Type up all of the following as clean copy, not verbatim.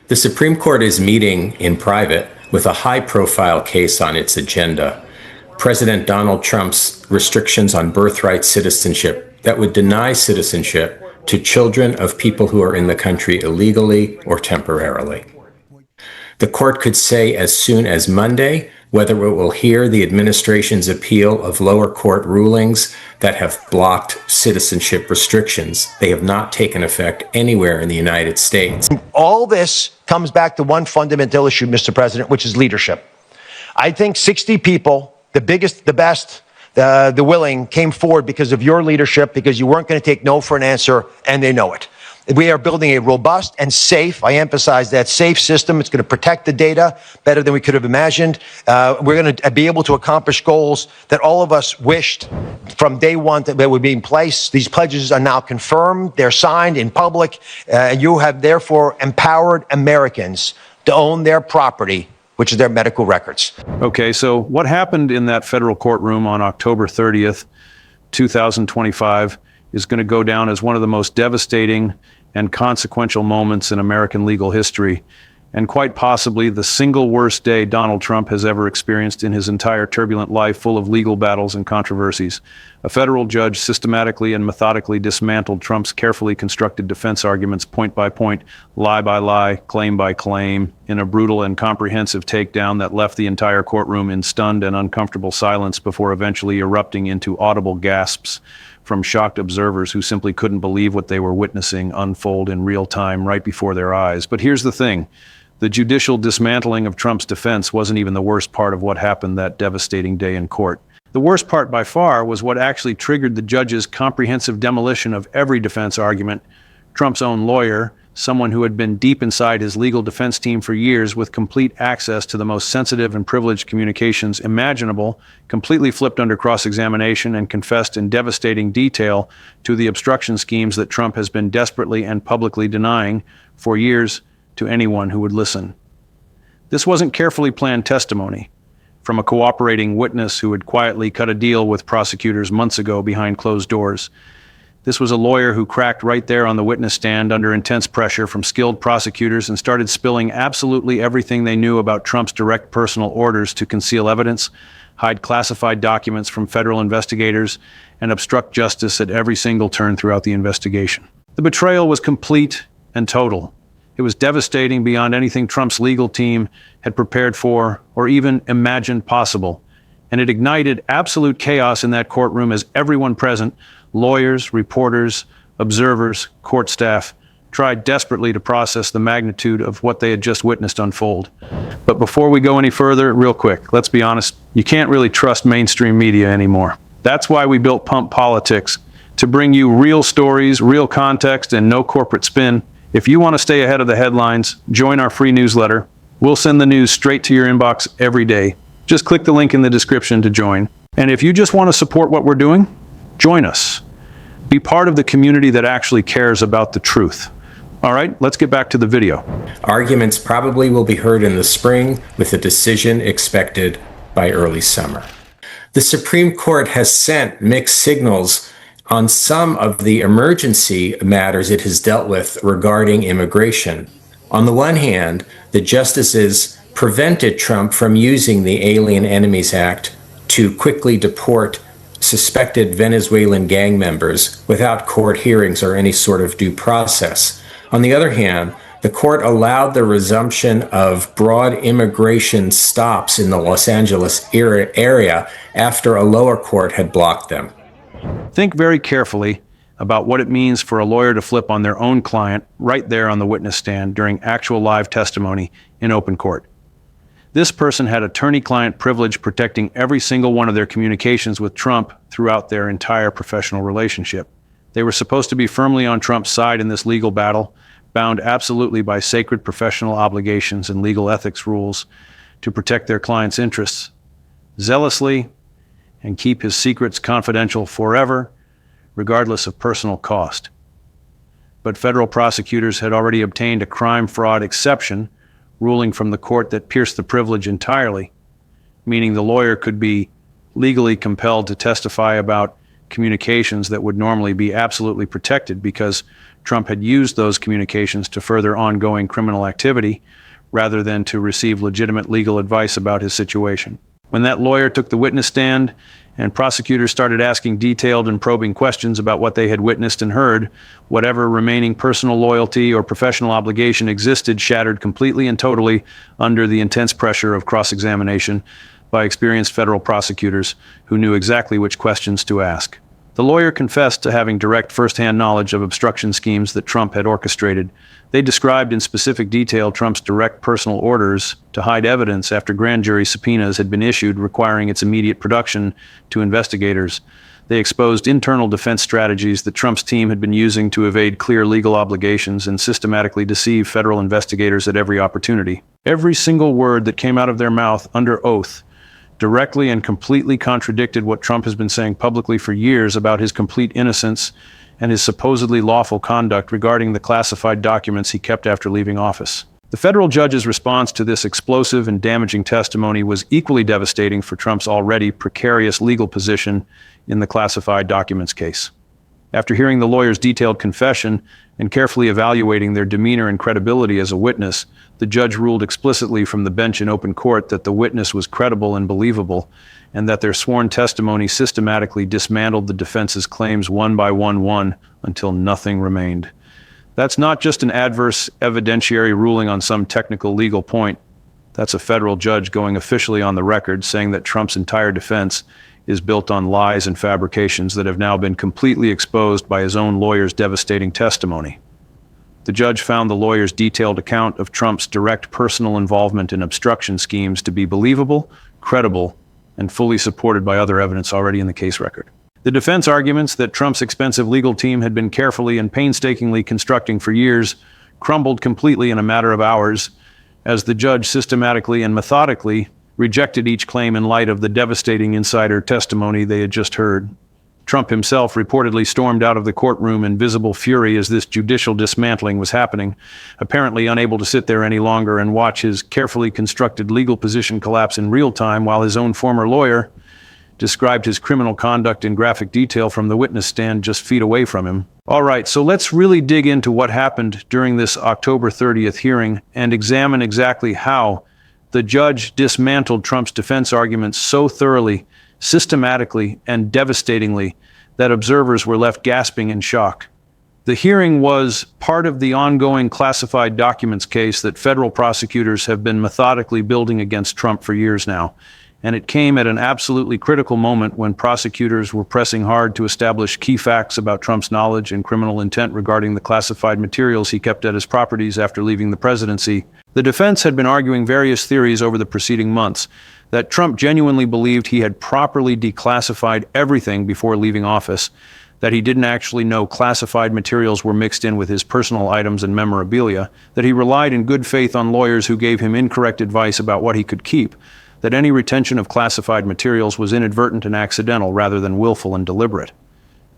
The Supreme Court is meeting in private with a high-profile case on its agenda. President Donald Trump's restrictions on birthright citizenship that would deny citizenship to children of people who are in the country illegally or temporarily. The court could say as soon as Monday whether it will hear the administration's appeal of lower court rulings that have blocked citizenship restrictions. They have not taken effect anywhere in the United States. All this comes back to one fundamental issue, Mr. President, which is leadership. I think 60 people, the biggest, the best, the willing, came forward because of your leadership, because you weren't going to take no for an answer, and they know it. We are building a robust and safe, I emphasize that, safe system. It's going to protect the data better than we could have imagined. We're going to be able to accomplish goals that all of us wished from day one that would be in place. These pledges are now confirmed. They're signed in public. You have therefore empowered Americans to own their property, which is their medical records. Okay, so what happened in that federal courtroom on October 30th, 2025 is going to go down as one of the most devastating and consequential moments in American legal history, and quite possibly the single worst day Donald Trump has ever experienced in his entire turbulent life, full of legal battles and controversies. A federal judge systematically and methodically dismantled Trump's carefully constructed defense arguments point by point, lie by lie, claim by claim, in a brutal and comprehensive takedown that left the entire courtroom in stunned and uncomfortable silence before eventually erupting into audible gasps from shocked observers who simply couldn't believe what they were witnessing unfold in real time right before their eyes. But here's the thing. The judicial dismantling of Trump's defense wasn't even the worst part of what happened that devastating day in court. The worst part by far was what actually triggered the judge's comprehensive demolition of every defense argument. Trump's own lawyer, someone who had been deep inside his legal defense team for years with complete access to the most sensitive and privileged communications imaginable, completely flipped under cross-examination and confessed in devastating detail to the obstruction schemes that Trump has been desperately and publicly denying for years to anyone who would listen. This wasn't carefully planned testimony from a cooperating witness who had quietly cut a deal with prosecutors months ago behind closed doors. This was a lawyer who cracked right there on the witness stand under intense pressure from skilled prosecutors and started spilling absolutely everything they knew about Trump's direct personal orders to conceal evidence, hide classified documents from federal investigators, and obstruct justice at every single turn throughout the investigation. The betrayal was complete and total. It was devastating beyond anything Trump's legal team had prepared for or even imagined possible. And it ignited absolute chaos in that courtroom as everyone present, lawyers, reporters, observers, court staff, tried desperately to process the magnitude of what they had just witnessed unfold. But before we go any further, real quick, let's be honest, you can't really trust mainstream media anymore. That's why we built Pump Politics, to bring you real stories, real context, and no corporate spin. If you want to stay ahead of the headlines, join our free newsletter. We'll send the news straight to your inbox every day. Just click the link in the description to join. And if you just want to support what we're doing, join us. Be part of the community that actually cares about the truth. All right, let's get back to the video. Arguments probably will be heard in the spring, with a decision expected by early summer. The Supreme Court has sent mixed signals on some of the emergency matters it has dealt with regarding immigration. On the one hand, the justices prevented Trump from using the Alien Enemies Act to quickly deport suspected Venezuelan gang members without court hearings or any sort of due process. On the other hand, the court allowed the resumption of broad immigration stops in the Los Angeles area after a lower court had blocked them. Think very carefully about what it means for a lawyer to flip on their own client right there on the witness stand during actual live testimony in open court. This person had attorney-client privilege protecting every single one of their communications with Trump throughout their entire professional relationship. They were supposed to be firmly on Trump's side in this legal battle, bound absolutely by sacred professional obligations and legal ethics rules to protect their client's interests zealously and keep his secrets confidential forever, regardless of personal cost. But federal prosecutors had already obtained a crime fraud exception ruling from the court that pierced the privilege entirely, meaning the lawyer could be legally compelled to testify about communications that would normally be absolutely protected because Trump had used those communications to further ongoing criminal activity rather than to receive legitimate legal advice about his situation. When that lawyer took the witness stand and prosecutors started asking detailed and probing questions about what they had witnessed and heard, whatever remaining personal loyalty or professional obligation existed shattered completely and totally under the intense pressure of cross-examination by experienced federal prosecutors who knew exactly which questions to ask. The lawyer confessed to having direct first-hand knowledge of obstruction schemes that Trump had orchestrated. They described in specific detail Trump's direct personal orders to hide evidence after grand jury subpoenas had been issued requiring its immediate production to investigators. They exposed internal defense strategies that Trump's team had been using to evade clear legal obligations and systematically deceive federal investigators at every opportunity. Every single word that came out of their mouth under oath directly and completely contradicted what Trump has been saying publicly for years about his complete innocence and his supposedly lawful conduct regarding the classified documents he kept after leaving office. The federal judge's response to this explosive and damaging testimony was equally devastating for Trump's already precarious legal position in the classified documents case. After hearing the lawyer's detailed confession and carefully evaluating their demeanor and credibility as a witness, the judge ruled explicitly from the bench in open court that the witness was credible and believable, and that their sworn testimony systematically dismantled the defense's claims one by one until nothing remained. That's not just an adverse evidentiary ruling on some technical legal point. That's a federal judge going officially on the record saying that Trump's entire defense is built on lies and fabrications that have now been completely exposed by his own lawyer's devastating testimony. The judge found the lawyer's detailed account of Trump's direct personal involvement in obstruction schemes to be believable, credible, and fully supported by other evidence already in the case record. The defense arguments that Trump's expensive legal team had been carefully and painstakingly constructing for years crumbled completely in a matter of hours as the judge systematically and methodically rejected each claim in light of the devastating insider testimony they had just heard. Trump himself reportedly stormed out of the courtroom in visible fury as this judicial dismantling was happening, apparently unable to sit there any longer and watch his carefully constructed legal position collapse in real time while his own former lawyer described his criminal conduct in graphic detail from the witness stand just feet away from him. All right, so let's really dig into what happened during this October 30th hearing and examine exactly how the judge dismantled Trump's defense arguments so thoroughly, systematically, and devastatingly that observers were left gasping in shock. The hearing was part of the ongoing classified documents case that federal prosecutors have been methodically building against Trump for years now, and it came at an absolutely critical moment when prosecutors were pressing hard to establish key facts about Trump's knowledge and criminal intent regarding the classified materials he kept at his properties after leaving the presidency. The defense had been arguing various theories over the preceding months, that Trump genuinely believed he had properly declassified everything before leaving office, that he didn't actually know classified materials were mixed in with his personal items and memorabilia, that he relied in good faith on lawyers who gave him incorrect advice about what he could keep, that any retention of classified materials was inadvertent and accidental rather than willful and deliberate.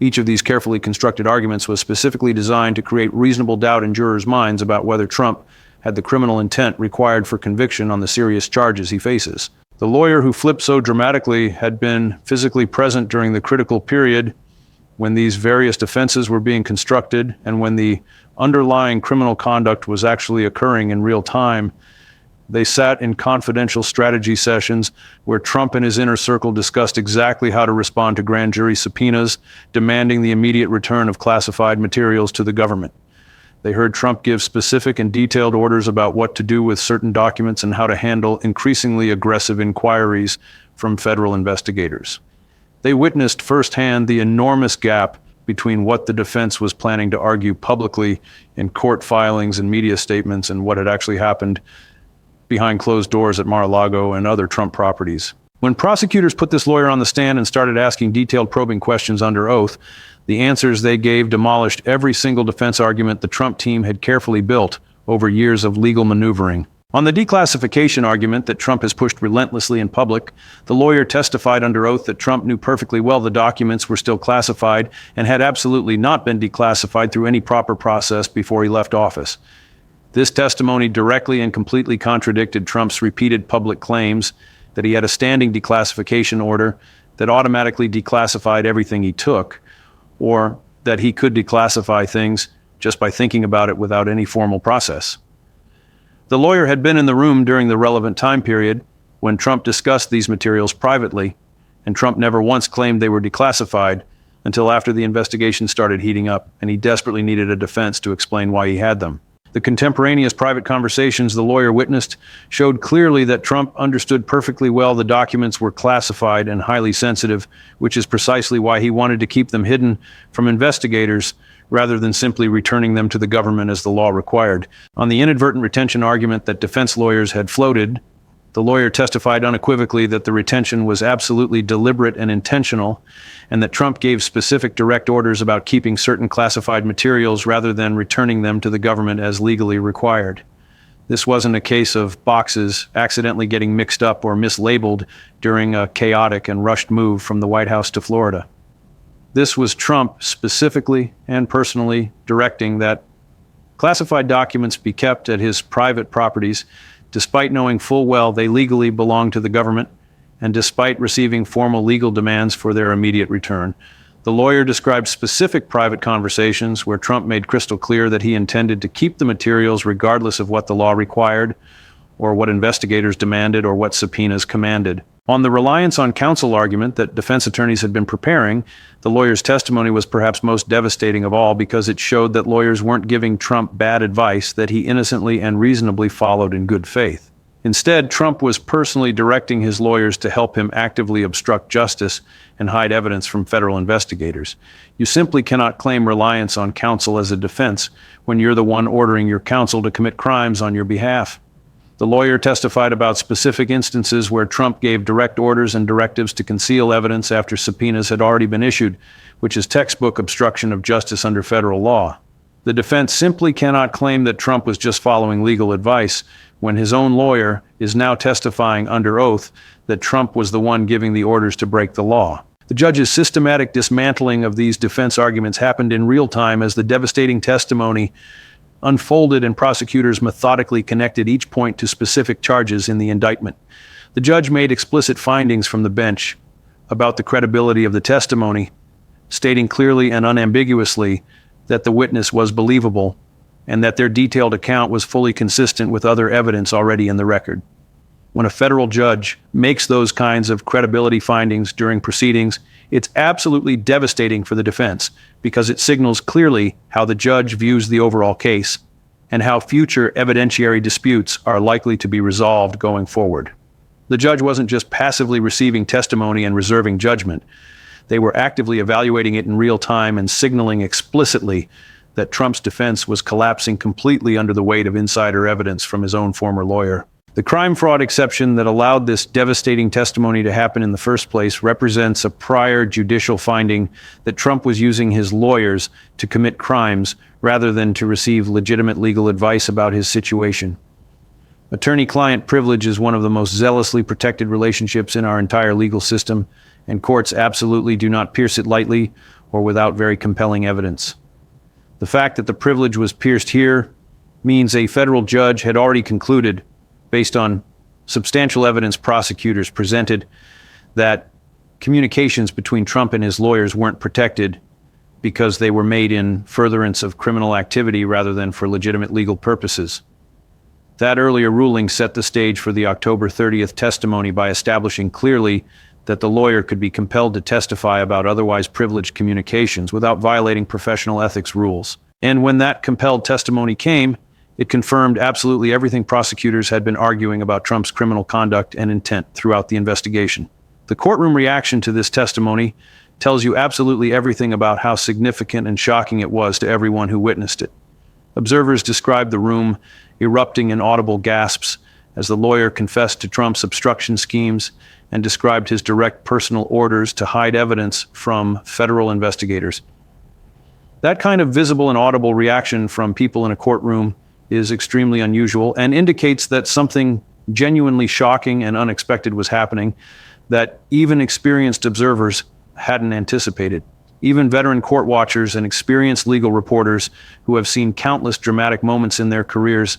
Each of these carefully constructed arguments was specifically designed to create reasonable doubt in jurors' minds about whether Trump had the criminal intent required for conviction on the serious charges he faces. The lawyer who flipped so dramatically had been physically present during the critical period when these various defenses were being constructed and when the underlying criminal conduct was actually occurring in real time. They sat in confidential strategy sessions where Trump and his inner circle discussed exactly how to respond to grand jury subpoenas, demanding the immediate return of classified materials to the government. They heard Trump give specific and detailed orders about what to do with certain documents and how to handle increasingly aggressive inquiries from federal investigators. They witnessed firsthand the enormous gap between what the defense was planning to argue publicly in court filings and media statements and what had actually happened behind closed doors at Mar-a-Lago and other Trump properties. When prosecutors put this lawyer on the stand and started asking detailed probing questions under oath, the answers they gave demolished every single defense argument the Trump team had carefully built over years of legal maneuvering. On the declassification argument that Trump has pushed relentlessly in public, the lawyer testified under oath that Trump knew perfectly well the documents were still classified and had absolutely not been declassified through any proper process before he left office. This testimony directly and completely contradicted Trump's repeated public claims that he had a standing declassification order that automatically declassified everything he took, or that he could declassify things just by thinking about it without any formal process. The lawyer had been in the room during the relevant time period when Trump discussed these materials privately, and Trump never once claimed they were declassified until after the investigation started heating up, and he desperately needed a defense to explain why he had them. The contemporaneous private conversations the lawyer witnessed showed clearly that Trump understood perfectly well the documents were classified and highly sensitive, which is precisely why he wanted to keep them hidden from investigators rather than simply returning them to the government as the law required. On the inadvertent retention argument that defense lawyers had floated, the lawyer testified unequivocally that the retention was absolutely deliberate and intentional, and that Trump gave specific direct orders about keeping certain classified materials rather than returning them to the government as legally required. This wasn't a case of boxes accidentally getting mixed up or mislabeled during a chaotic and rushed move from the White House to Florida. This was Trump specifically and personally directing that classified documents be kept at his private properties, despite knowing full well they legally belong to the government, and despite receiving formal legal demands for their immediate return. The lawyer described specific private conversations where Trump made crystal clear that he intended to keep the materials regardless of what the law required, or what investigators demanded, or what subpoenas commanded. On the reliance on counsel argument that defense attorneys had been preparing, the lawyer's testimony was perhaps most devastating of all because it showed that lawyers weren't giving Trump bad advice that he innocently and reasonably followed in good faith. Instead, Trump was personally directing his lawyers to help him actively obstruct justice and hide evidence from federal investigators. You simply cannot claim reliance on counsel as a defense when you're the one ordering your counsel to commit crimes on your behalf. The lawyer testified about specific instances where Trump gave direct orders and directives to conceal evidence after subpoenas had already been issued, which is textbook obstruction of justice under federal law. The defense simply cannot claim that Trump was just following legal advice when his own lawyer is now testifying under oath that Trump was the one giving the orders to break the law. The judge's systematic dismantling of these defense arguments happened in real time as the devastating testimony unfolded and prosecutors methodically connected each point to specific charges in the indictment. The judge made explicit findings from the bench about the credibility of the testimony, stating clearly and unambiguously that the witness was believable and that their detailed account was fully consistent with other evidence already in the record. When a federal judge makes those kinds of credibility findings during proceedings, it's absolutely devastating for the defense because it signals clearly how the judge views the overall case and how future evidentiary disputes are likely to be resolved going forward. The judge wasn't just passively receiving testimony and reserving judgment. They were actively evaluating it in real time and signaling explicitly that Trump's defense was collapsing completely under the weight of insider evidence from his own former lawyer. The crime fraud exception that allowed this devastating testimony to happen in the first place represents a prior judicial finding that Trump was using his lawyers to commit crimes rather than to receive legitimate legal advice about his situation. Attorney-client privilege is one of the most zealously protected relationships in our entire legal system, and courts absolutely do not pierce it lightly or without very compelling evidence. The fact that the privilege was pierced here means a federal judge had already concluded, based on substantial evidence prosecutors presented, that communications between Trump and his lawyers weren't protected because they were made in furtherance of criminal activity rather than for legitimate legal purposes. That earlier ruling set the stage for the October 30th testimony by establishing clearly that the lawyer could be compelled to testify about otherwise privileged communications without violating professional ethics rules. And when that compelled testimony came, it confirmed absolutely everything prosecutors had been arguing about Trump's criminal conduct and intent throughout the investigation. The courtroom reaction to this testimony tells you absolutely everything about how significant and shocking it was to everyone who witnessed it. Observers described the room erupting in audible gasps as the lawyer confessed to Trump's obstruction schemes and described his direct personal orders to hide evidence from federal investigators. That kind of visible and audible reaction from people in a courtroom is extremely unusual and indicates that something genuinely shocking and unexpected was happening that even experienced observers hadn't anticipated. Even veteran court watchers and experienced legal reporters who have seen countless dramatic moments in their careers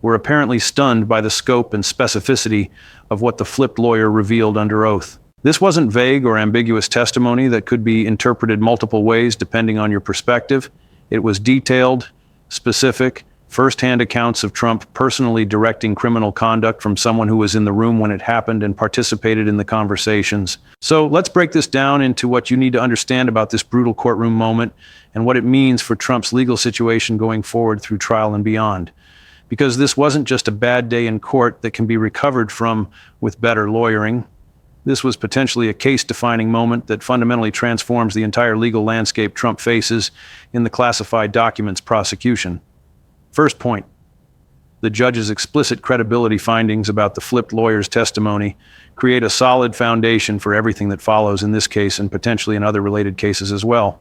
were apparently stunned by the scope and specificity of what the flipped lawyer revealed under oath. This wasn't vague or ambiguous testimony that could be interpreted multiple ways depending on your perspective. It was detailed, specific, first-hand accounts of Trump personally directing criminal conduct from someone who was in the room when it happened and participated in the conversations. So let's break this down into what you need to understand about this brutal courtroom moment and what it means for Trump's legal situation going forward through trial and beyond. Because this wasn't just a bad day in court that can be recovered from with better lawyering. This was potentially a case-defining moment that fundamentally transforms the entire legal landscape Trump faces in the classified documents prosecution. First point, the judge's explicit credibility findings about the flipped lawyer's testimony create a solid foundation for everything that follows in this case and potentially in other related cases as well.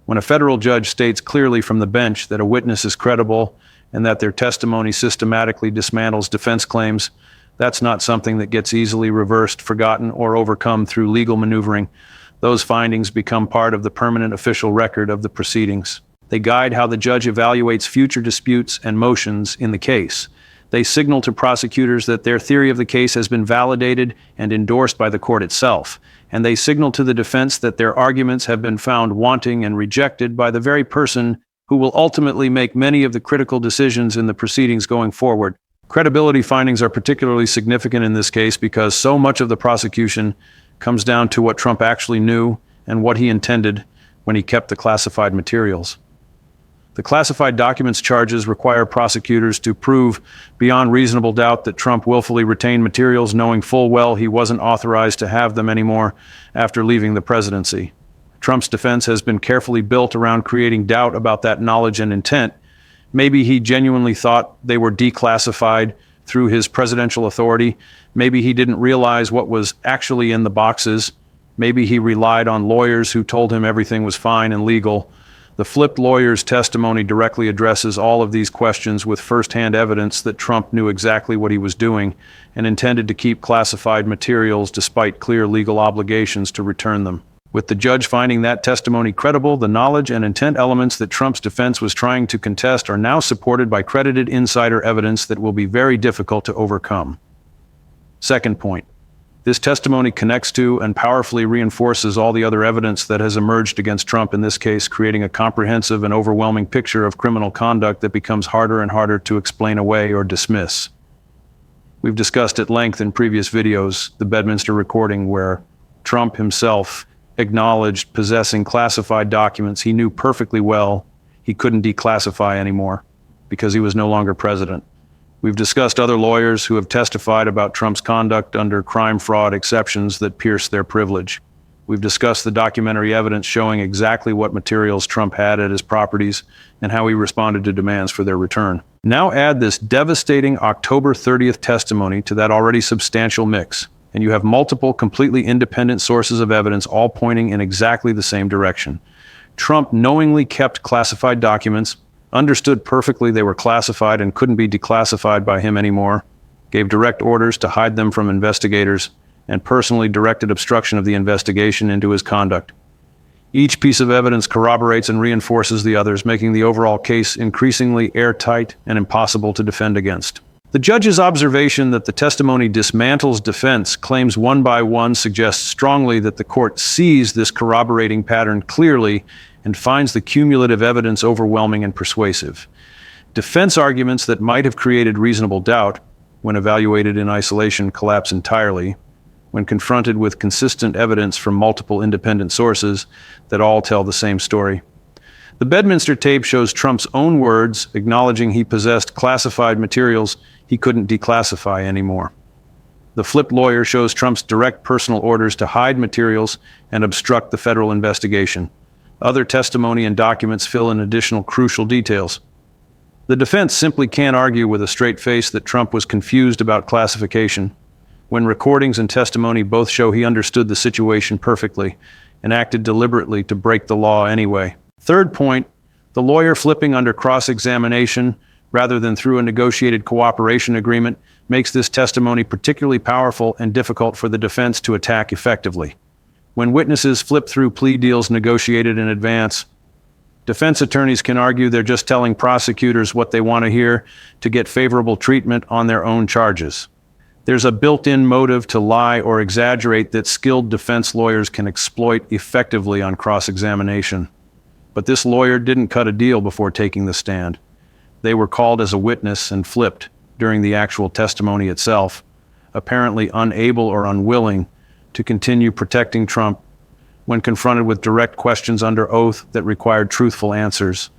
When a federal judge states clearly from the bench that a witness is credible and that their testimony systematically dismantles defense claims, that's not something that gets easily reversed, forgotten, or overcome through legal maneuvering. Those findings become part of the permanent official record of the proceedings. They guide how the judge evaluates future disputes and motions in the case. They signal to prosecutors that their theory of the case has been validated and endorsed by the court itself. And they signal to the defense that their arguments have been found wanting and rejected by the very person who will ultimately make many of the critical decisions in the proceedings going forward. Credibility findings are particularly significant in this case because so much of the prosecution comes down to what Trump actually knew and what he intended when he kept the classified materials. The classified documents charges require prosecutors to prove beyond reasonable doubt that Trump willfully retained materials knowing full well he wasn't authorized to have them anymore after leaving the presidency. Trump's defense has been carefully built around creating doubt about that knowledge and intent. Maybe he genuinely thought they were declassified through his presidential authority. Maybe he didn't realize what was actually in the boxes. Maybe he relied on lawyers who told him everything was fine and legal. The flipped lawyer's testimony directly addresses all of these questions with first-hand evidence that Trump knew exactly what he was doing and intended to keep classified materials despite clear legal obligations to return them. With the judge finding that testimony credible, the knowledge and intent elements that Trump's defense was trying to contest are now supported by credited insider evidence that will be very difficult to overcome. Second point, this testimony connects to and powerfully reinforces all the other evidence that has emerged against Trump in this case, creating a comprehensive and overwhelming picture of criminal conduct that becomes harder and harder to explain away or dismiss. We've discussed at length in previous videos the Bedminster recording where Trump himself acknowledged possessing classified documents he knew perfectly well he couldn't declassify anymore because he was no longer president. We've discussed other lawyers who have testified about Trump's conduct under crime fraud exceptions that pierce their privilege. We've discussed the documentary evidence showing exactly what materials Trump had at his properties and how he responded to demands for their return. Now add this devastating October 30th testimony to that already substantial mix, and you have multiple completely independent sources of evidence all pointing in exactly the same direction. Trump knowingly kept classified documents, understood perfectly they were classified and couldn't be declassified by him anymore, gave direct orders to hide them from investigators, and personally directed obstruction of the investigation into his conduct. Each piece of evidence corroborates and reinforces the others, making the overall case increasingly airtight and impossible to defend against. The judge's observation that the testimony dismantles defense claims one by one suggests strongly that the court sees this corroborating pattern clearly and finds the cumulative evidence overwhelming and persuasive. Defense arguments that might have created reasonable doubt, when evaluated in isolation, collapse entirely, when confronted with consistent evidence from multiple independent sources that all tell the same story. The Bedminster tape shows Trump's own words acknowledging he possessed classified materials he couldn't declassify anymore. The flipped lawyer shows Trump's direct personal orders to hide materials and obstruct the federal investigation. Other testimony and documents fill in additional crucial details. The defense simply can't argue with a straight face that Trump was confused about classification, when recordings and testimony both show he understood the situation perfectly and acted deliberately to break the law anyway. Third point, the lawyer flipping under cross-examination rather than through a negotiated cooperation agreement makes this testimony particularly powerful and difficult for the defense to attack effectively. When witnesses flip through plea deals negotiated in advance, defense attorneys can argue they're just telling prosecutors what they want to hear to get favorable treatment on their own charges. There's a built-in motive to lie or exaggerate that skilled defense lawyers can exploit effectively on cross-examination. But this lawyer didn't cut a deal before taking the stand. They were called as a witness and flipped during the actual testimony itself, apparently unable or unwilling to continue protecting Trump when confronted with direct questions under oath that required truthful answers.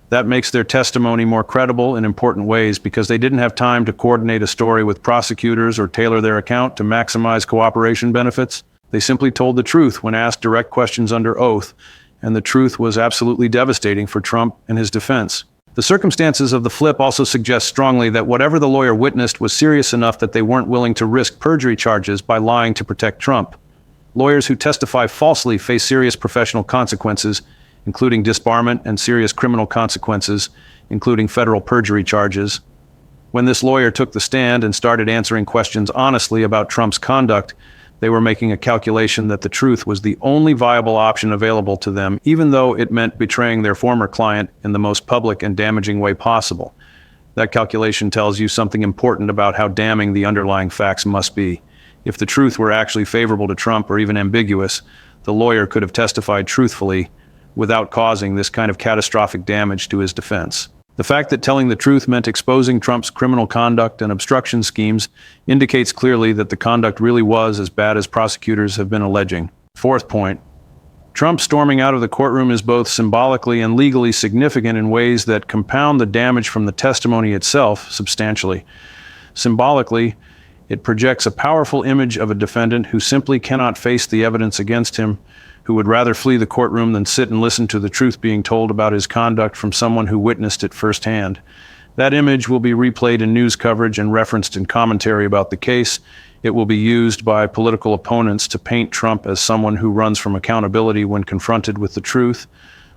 That makes their testimony more credible in important ways because they didn't have time to coordinate a story with prosecutors or tailor their account to maximize cooperation benefits. They simply told the truth when asked direct questions under oath, and the truth was absolutely devastating for Trump and his defense. The circumstances of the flip also suggest strongly that whatever the lawyer witnessed was serious enough that they weren't willing to risk perjury charges by lying to protect Trump. Lawyers who testify falsely face serious professional consequences, including disbarment and serious criminal consequences, including federal perjury charges. When this lawyer took the stand and started answering questions honestly about Trump's conduct, they were making a calculation that the truth was the only viable option available to them, even though it meant betraying their former client in the most public and damaging way possible. That calculation tells you something important about how damning the underlying facts must be. If the truth were actually favorable to Trump or even ambiguous, the lawyer could have testified truthfully without causing this kind of catastrophic damage to his defense. The fact that telling the truth meant exposing Trump's criminal conduct and obstruction schemes indicates clearly that the conduct really was as bad as prosecutors have been alleging. Fourth point, Trump storming out of the courtroom is both symbolically and legally significant in ways that compound the damage from the testimony itself substantially. Symbolically, it projects a powerful image of a defendant who simply cannot face the evidence against him, who would rather flee the courtroom than sit and listen to the truth being told about his conduct from someone who witnessed it firsthand. That image will be replayed in news coverage and referenced in commentary about the case. It will be used by political opponents to paint Trump as someone who runs from accountability when confronted with the truth.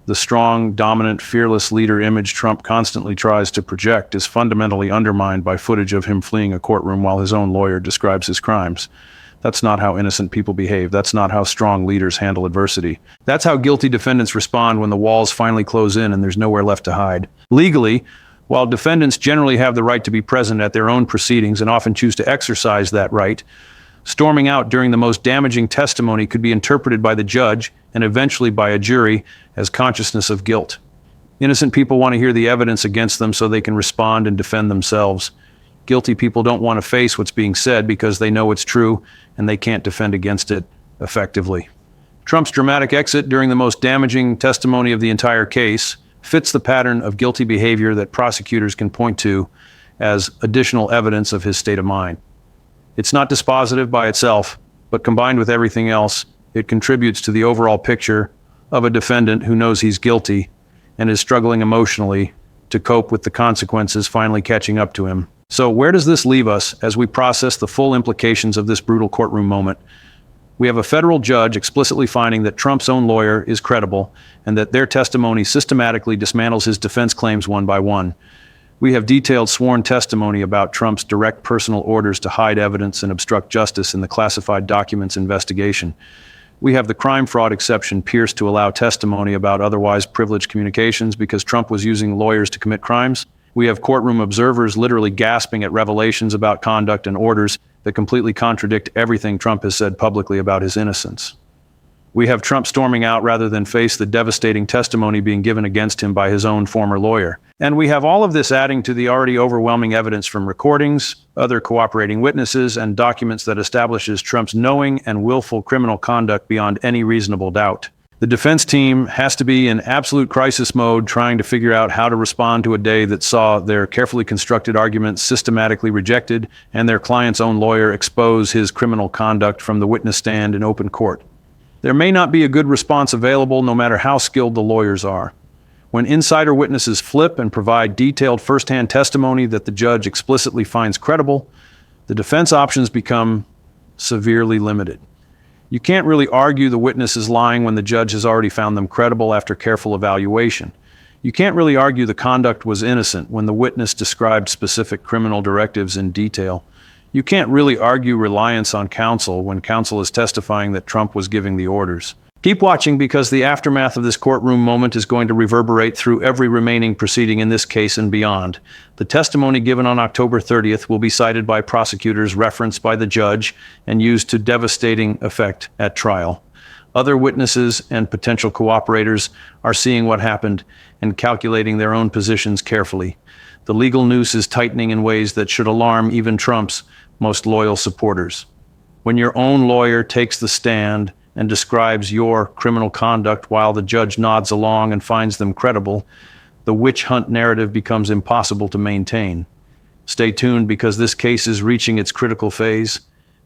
The strong, dominant, fearless leader image Trump constantly tries to project is fundamentally undermined by footage of him fleeing a courtroom while his own lawyer describes his crimes. That's not how innocent people behave. That's not how strong leaders handle adversity. That's how guilty defendants respond when the walls finally close in and there's nowhere left to hide. Legally, while defendants generally have the right to be present at their own proceedings and often choose to exercise that right, storming out during the most damaging testimony could be interpreted by the judge and eventually by a jury as consciousness of guilt. Innocent people want to hear the evidence against them so they can respond and defend themselves. Guilty people don't want to face what's being said because they know it's true and they can't defend against it effectively. Trump's dramatic exit during the most damaging testimony of the entire case fits the pattern of guilty behavior that prosecutors can point to as additional evidence of his state of mind. It's not dispositive by itself, but combined with everything else, it contributes to the overall picture of a defendant who knows he's guilty and is struggling emotionally to cope with the consequences finally catching up to him. So where does this leave us as we process the full implications of this brutal courtroom moment? We have a federal judge explicitly finding that Trump's own lawyer is credible and that their testimony systematically dismantles his defense claims one by one. We have detailed sworn testimony about Trump's direct personal orders to hide evidence and obstruct justice in the classified documents investigation. We have the crime fraud exception pierced to allow testimony about otherwise privileged communications because Trump was using lawyers to commit crimes. We have courtroom observers literally gasping at revelations about conduct and orders that completely contradict everything Trump has said publicly about his innocence. We have Trump storming out rather than face the devastating testimony being given against him by his own former lawyer. And we have all of this adding to the already overwhelming evidence from recordings, other cooperating witnesses, and documents that establishes Trump's knowing and willful criminal conduct beyond any reasonable doubt. The defense team has to be in absolute crisis mode trying to figure out how to respond to a day that saw their carefully constructed arguments systematically rejected and their client's own lawyer expose his criminal conduct from the witness stand in open court. There may not be a good response available no matter how skilled the lawyers are. When insider witnesses flip and provide detailed firsthand testimony that the judge explicitly finds credible, the defense options become severely limited. You can't really argue the witness is lying when the judge has already found them credible after careful evaluation. You can't really argue the conduct was innocent when the witness described specific criminal directives in detail. You can't really argue reliance on counsel when counsel is testifying that Trump was giving the orders. Keep watching because the aftermath of this courtroom moment is going to reverberate through every remaining proceeding in this case and beyond. The testimony given on October 30th will be cited by prosecutors, referenced by the judge, and used to devastating effect at trial. Other witnesses and potential cooperators are seeing what happened, and calculating their own positions carefully. The legal noose is tightening in ways that should alarm even Trump's most loyal supporters. When your own lawyer takes the stand and describes your criminal conduct while the judge nods along and finds them credible, the witch hunt narrative becomes impossible to maintain. Stay tuned, because this case is reaching its critical phase,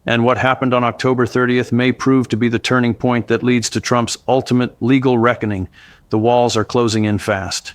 and what happened on October 30th may prove to be the turning point that leads to Trump's ultimate legal reckoning. The walls are closing in fast.